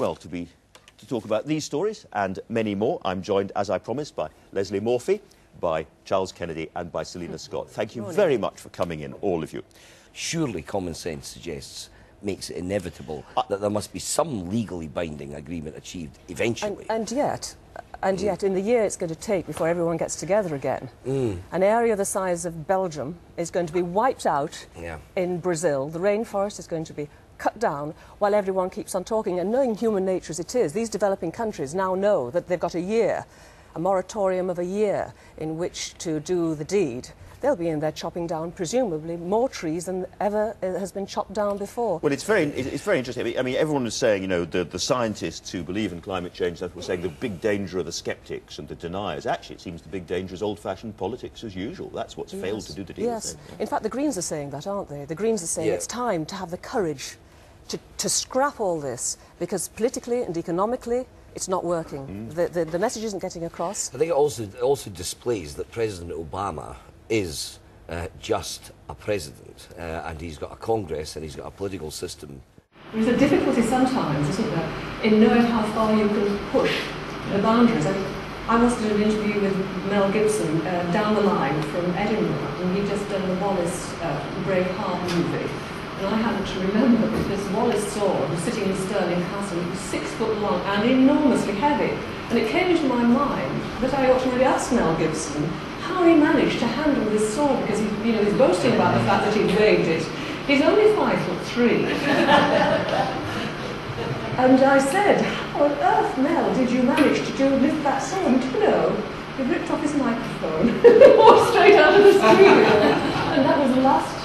Well, to talk about these stories and many more, I'm joined, as I promised, by Leslie Morphy, by Charles Kennedy and by Selina Scott. Thank you very much for coming in, all of you. Surely common sense suggests, makes it inevitable that there must be some legally binding agreement achieved eventually. And yet, in the year it's going to take before everyone gets together again, an area the size of Belgium is going to be wiped out in Brazil. The rainforest is going to be cut down while everyone keeps on talking. And knowing human nature as it is, these developing countries now know that they've got a year, a moratorium of a year in which to do the deed. They'll be in there chopping down, presumably, more trees than ever has been chopped down before. Well, it's very interesting. I mean, everyone was saying, you know, the scientists who believe in climate change were saying the big danger are the sceptics and the deniers. Actually, it seems the big danger is old-fashioned politics as usual. That's what's failed to do the deal. Yes. In fact, the Greens are saying that, aren't they? The Greens are saying it's time to have the courage to scrap all this, because politically and economically, it's not working. The message isn't getting across. I think it also displays that President Obama is just a president, and he's got a Congress and he's got a political system. There's a difficulty sometimes, isn't there, in knowing how far you can push the boundaries. I once did an interview with Mel Gibson down the line from Edinburgh, and he'd just done the Wallace Braveheart movie. And I happened to remember that this Wallace sword was sitting in Stirling Castle. It was 6 foot long and enormously heavy. And it came into my mind that I ought to really ask Mel Gibson how he managed to handle this sword, because he's boasting about the fact that he'd waved it. He's only 5'3". And I said, how on earth, Mel, did you manage to lift that sword? And you know, he ripped off his microphone and walked straight out of the studio. And that was the last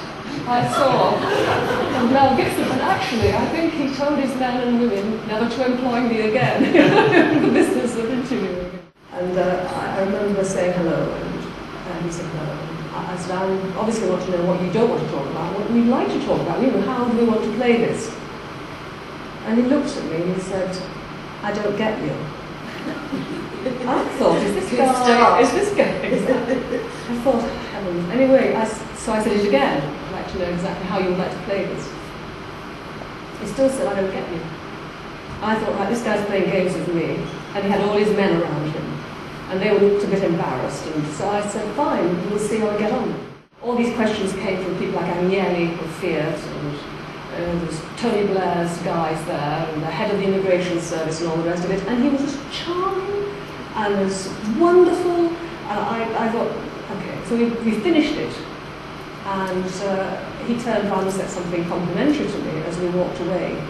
I saw of Mel Gibson. And actually, I think he told his men and women never to employ me again in the business of interviewing. And I remember saying hello, and he said no. I said, I obviously want to know what you don't want to talk about, what we'd like to talk about, how do we want to play this? And he looked at me and he said, I don't get you. I thought, is this guy? I thought, heavens. Anyway, so I said it again. I'd like to know exactly how you would like to play this. He still said, I don't get you. I thought, right, this guy's playing games with me, and he had all his men around him, and they looked a bit embarrassed, and so I said, fine, we'll see how I get on. All these questions came from people like Agnelli of Fiat, and there's Tony Blair's guys there, and the head of the immigration service and all the rest of it, and he was just charming and as wonderful, and I thought, okay, so we finished it, and he turned around and said something complimentary to me as we walked away.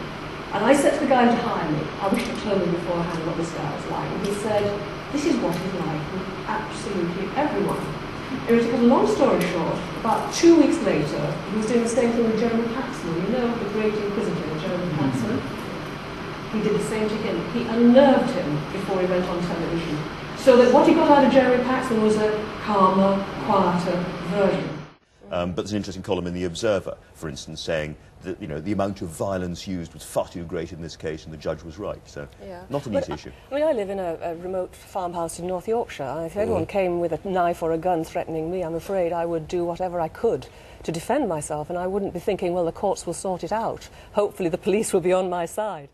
And I said to the guy behind me, I wish you'd told me beforehand what this guy was like. And he said, this is what he's like with absolutely everyone. Anyway, to cut a long story short, about 2 weeks later, he was doing the same thing with Jeremy Paxman. You know, the great inquisitor, Jeremy Paxman? He did the same to him. He unnerved him before he went on television. So that what he got out of Jeremy Paxman was a calmer, quieter version. But there's an interesting column in The Observer, for instance, saying that the amount of violence used was far too great in this case, and the judge was right. So, not an easy issue. I mean, I live in a remote farmhouse in North Yorkshire, and if anyone came with a knife or a gun threatening me, I'm afraid I would do whatever I could to defend myself, and I wouldn't be thinking, well, the courts will sort it out. Hopefully the police will be on my side.